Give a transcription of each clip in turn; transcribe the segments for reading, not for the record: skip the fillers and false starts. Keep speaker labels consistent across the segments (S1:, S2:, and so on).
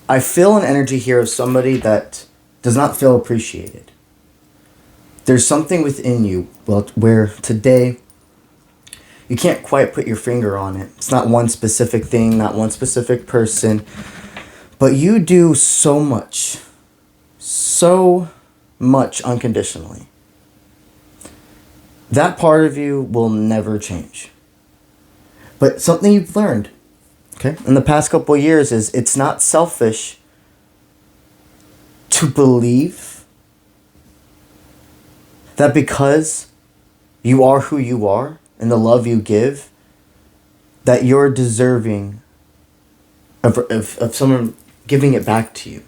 S1: I feel an energy here of somebody that does not feel appreciated. There's something within you, well, where today you can't quite put your finger on it. It's not one specific thing, not one specific person, but you do so much unconditionally. That part of you will never change. But something you've learned, okay, in the past couple of years is it's not selfish to believe that because you are who you are and the love you give, that you're deserving of someone giving it back to you.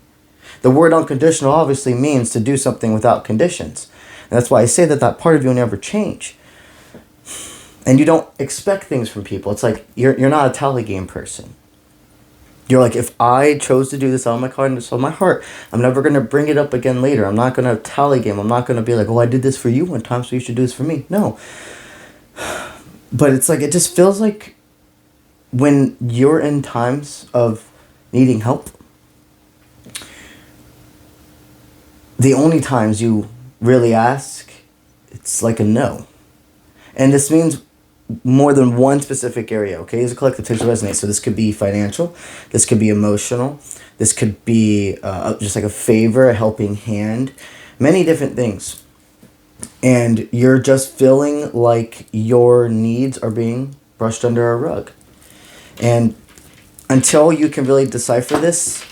S1: The word unconditional obviously means to do something without conditions. And that's why I say that part of you will never change. And you don't expect things from people. It's like you're not a tally game person. You're like, if I chose to do this out of my kindness of my heart, I'm never going to bring it up again later. I'm not going to tally game. I'm not going to be like, oh, I did this for you one time, so you should do this for me. No. But it's like, it just feels like when you're in times of needing help, the only times you really ask, it's like a no. And this means more than one specific area, okay? These are collective types of resonate. So this could be financial, this could be emotional, this could be just like a favor, a helping hand, many different things. And you're just feeling like your needs are being brushed under a rug. And until you can really decipher this,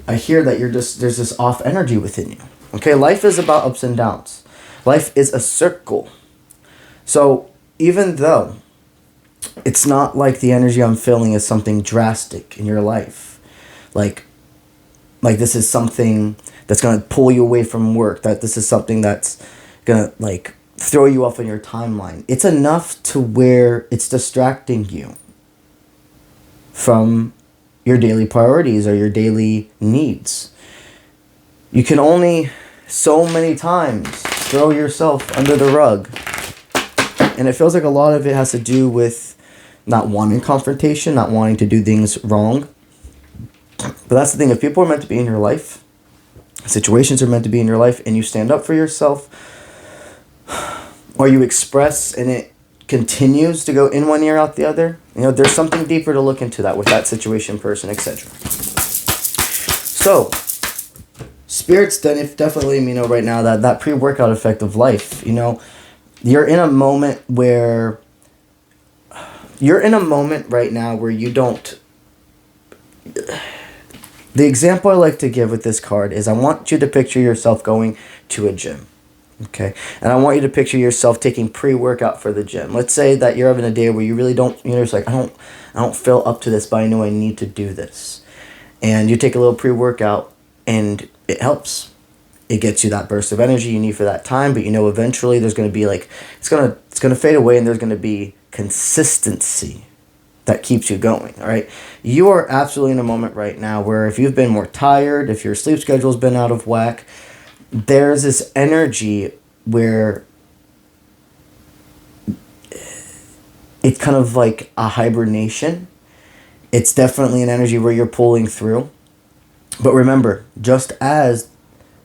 S1: I hear that there's this off energy within you. Okay, life is about ups and downs. Life is a circle. So even though it's not like the energy I'm feeling is something drastic in your life, like this is something that's going to pull you away from work, that this is something that's going to like throw you off on your timeline, it's enough to where it's distracting you from your daily priorities or your daily needs. You can only so many times throw yourself under the rug. And it feels like a lot of it has to do with not wanting confrontation, not wanting to do things wrong. But that's the thing. If people are meant to be in your life, situations are meant to be in your life, and you stand up for yourself, or you express and it continues to go in one ear out the other, there's something deeper to look into that with that situation, person, etc. So, spirits definitely let me know right now that pre-workout effect of life, you're in a moment where right now where you don't. The example I like to give with this card is I want you to picture yourself going to a gym. Okay, and I want you to picture yourself taking pre-workout for the gym. Let's say that you're having a day where you really don't, it's like, I don't feel up to this, but I know I need to do this. And you take a little pre-workout and it helps. It gets you that burst of energy you need for that time, but eventually there's going to be like, it's going to fade away, and there's going to be consistency that keeps you going, all right? You are absolutely in a moment right now where if you've been more tired, if your sleep schedule's been out of whack, there's this energy where it's kind of like a hibernation. It's definitely an energy where you're pulling through. But remember, just as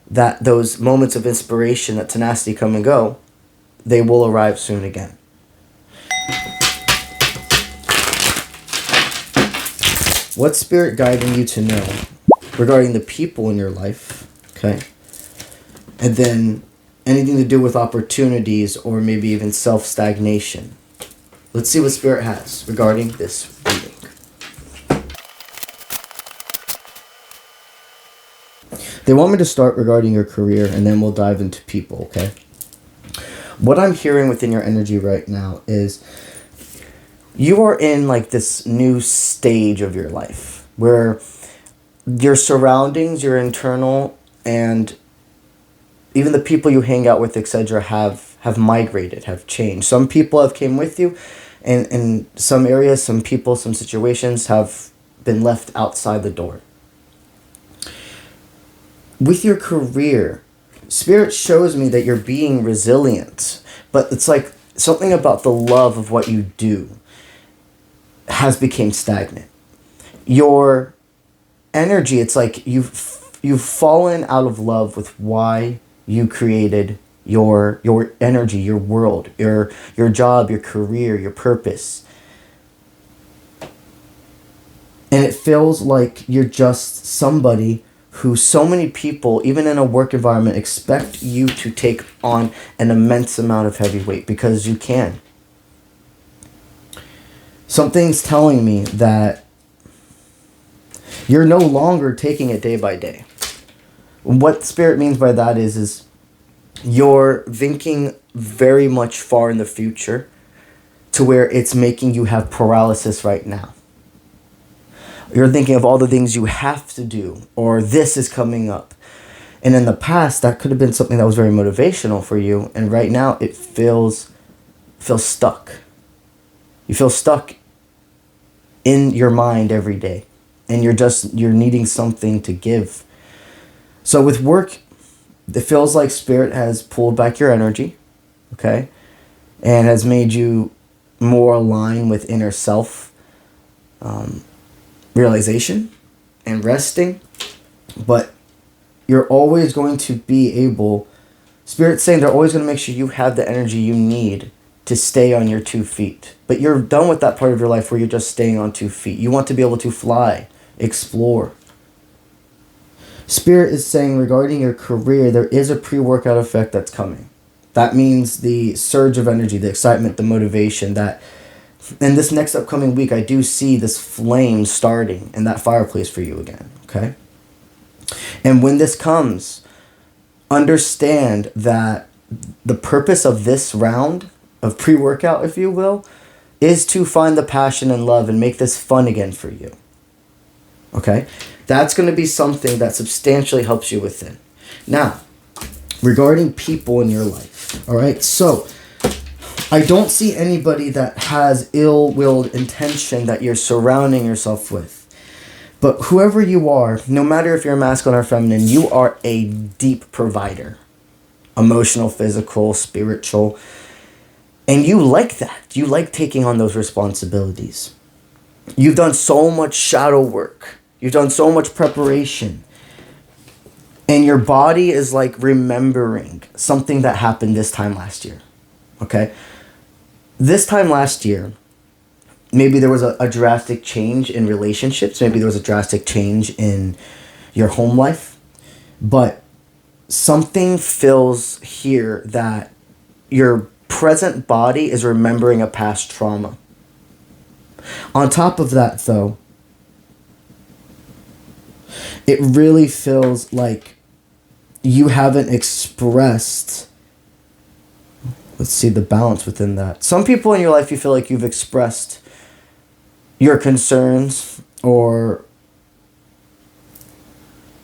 S1: those moments of inspiration, that tenacity come and go, they will arrive soon again. What's Spirit guiding you to know regarding the people in your life, okay? And then anything to do with opportunities or maybe even self-stagnation. Let's see what Spirit has regarding this reading. They want me to start regarding your career, and then we'll dive into people, okay? What I'm hearing within your energy right now is you are in like this new stage of your life where your surroundings, your internal, and even the people you hang out with, etc., have migrated, have changed. Some people have came with you, and in some areas, some people, some situations have been left outside the door. With your career, Spirit shows me that you're being resilient, but it's like something about the love of what you do has become stagnant. Your energy, it's like you've fallen out of love with why you created your energy, your world, your job, your career, your purpose. And it feels like you're just somebody who so many people, even in a work environment, expect you to take on an immense amount of heavy weight because you can. Something's telling me that you're no longer taking it day by day. What Spirit means by that is you're thinking very much far in the future to where it's making you have paralysis right now. You're thinking of all the things you have to do, or this is coming up. And in the past, that could have been something that was very motivational for you. And right now, it feels stuck. You feel stuck in your mind every day. And you're needing something to give. So with work, it feels like Spirit has pulled back your energy, okay? And has made you more aligned with inner self realization and resting. But you're always going to be able, Spirit's saying they're always going to make sure you have the energy you need to stay on your 2 feet. But you're done with that part of your life where you're just staying on 2 feet. You want to be able to fly, explore. Spirit is saying regarding your career, there is a pre-workout effect that's coming. That means the surge of energy, the excitement, the motivation, that in this next upcoming week, I do see this flame starting in that fireplace for you again, okay? And when this comes, understand that the purpose of this round of pre-workout, if you will, is to find the passion and love and make this fun again for you, okay? That's going to be something that substantially helps you within. Now, regarding people in your life, all right? So, I don't see anybody that has ill-willed intention that you're surrounding yourself with. But whoever you are, no matter if you're masculine or feminine, you are a deep provider. Emotional, physical, spiritual. And you like that. You like taking on those responsibilities. You've done so much shadow work. You've done so much preparation. And your body is like remembering something that happened this time last year. Okay? This time last year, maybe there was a drastic change in relationships. Maybe there was a drastic change in your home life. But something feels here that your present body is remembering a past trauma. On top of that, though, it really feels like you haven't expressed. Let's see the balance within that. Some people in your life, you feel like you've expressed your concerns or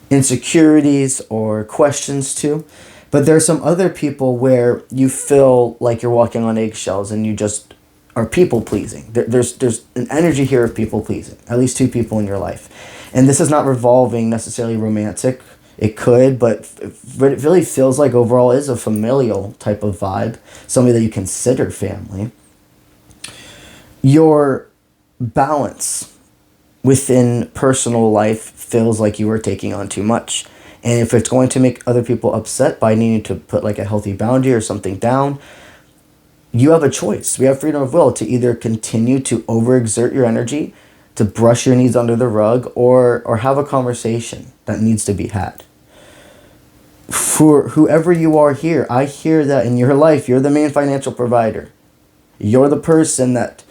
S1: insecurities or questions to. But there are some other people where you feel like you're walking on eggshells and you just are people-pleasing. There's an energy here of people-pleasing. At least 2 people in your life. And this is not revolving necessarily romantic. It could, but it really feels like overall is a familial type of vibe. Somebody that you consider family. Your balance within personal life feels like you are taking on too much. And if it's going to make other people upset by needing to put like a healthy boundary or something down, you have a choice. We have freedom of will to either continue to overexert your energy, to brush your needs under the rug, or have a conversation that needs to be had. For whoever you are here, I hear that in your life, you're the main financial provider. You're the person that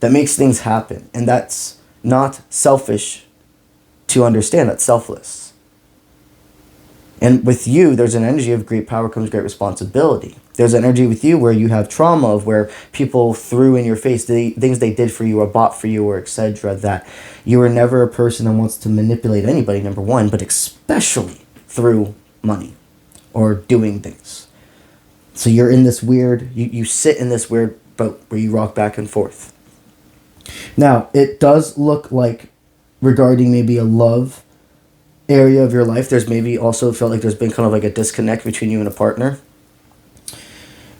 S1: makes things happen. And that's not selfish to understand. That's selfless. And with you, there's an energy of great power comes great responsibility. There's an energy with you where you have trauma of where people threw in your face the things they did for you or bought for you or etc. That you were never a person that wants to manipulate anybody, number one, but especially through money or doing things. So you're in this weird, you sit in this weird boat where you rock back and forth. Now, it does look like regarding maybe a love area of your life, there's maybe also felt like there's been kind of like a disconnect between you and a partner.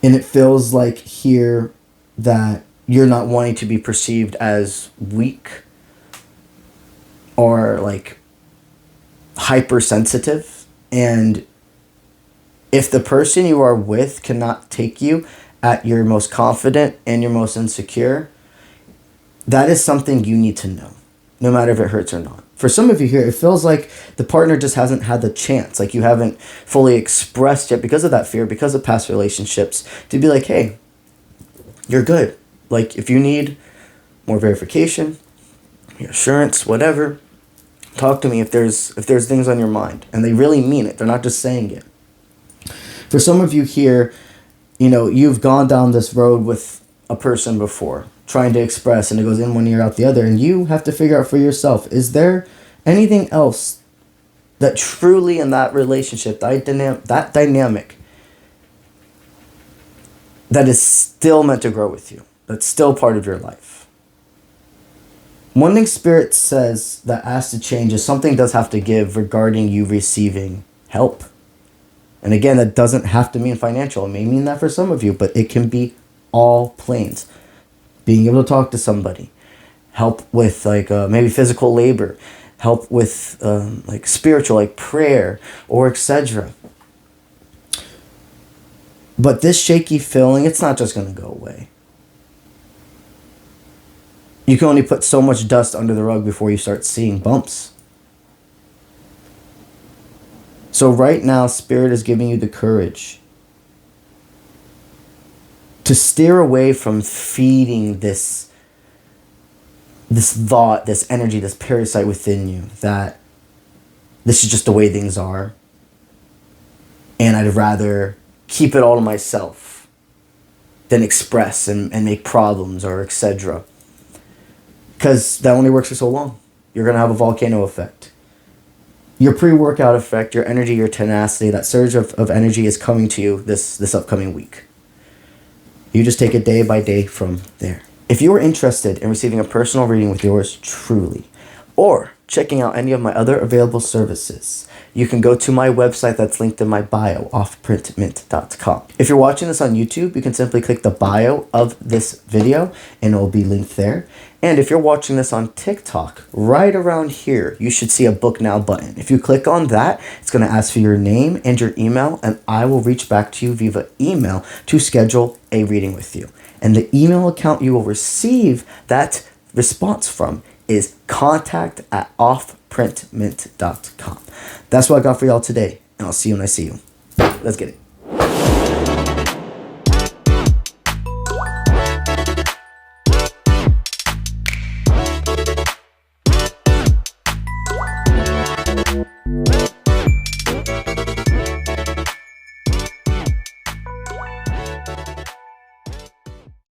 S1: And it feels like here that you're not wanting to be perceived as weak or like hypersensitive, and if the person you are with cannot take you at your most confident and your most insecure, that is something you need to know, no matter if it hurts or not. For some of you here, it feels like the partner just hasn't had the chance, like you haven't fully expressed yet because of that fear, because of past relationships, to be like, hey, you're good. Like, if you need more verification, assurance, whatever, talk to me if there's things on your mind. And they really mean it. They're not just saying it. For some of you here, you've gone down this road with a person before, trying to express, and it goes in one ear, out the other, and you have to figure out for yourself, is there anything else that truly in that relationship, that dynamic, that is still meant to grow with you, that's still part of your life? One thing Spirit says that has to change is something does have to give regarding you receiving help. And again, that doesn't have to mean financial. It may mean that for some of you, but it can be all planes. Being able to talk to somebody, help with maybe physical labor, help with spiritual, like prayer or etc. But this shaky feeling, it's not just going to go away. You can only put so much dust under the rug before you start seeing bumps. So right now, Spirit is giving you the courage to steer away from feeding this thought, this energy, this parasite within you, that this is just the way things are, and I'd rather keep it all to myself than express and make problems or etc. Because that only works for so long. You're going to have a volcano effect. Your pre-workout effect, your energy, your tenacity, that surge of energy is coming to you this upcoming week. You just take it day by day from there. If you are interested in receiving a personal reading with yours truly, or checking out any of my other available services, you can go to my website that's linked in my bio, offprintmint.com. If you're watching this on YouTube, you can simply click the bio of this video and it will be linked there. And if you're watching this on TikTok, right around here, you should see a Book Now button. If you click on that, it's going to ask for your name and your email, and I will reach back to you via email to schedule a reading with you. And the email account you will receive that response from is contact@offprintmint.com. That's what I got for y'all today, and I'll see you when I see you. Let's get it.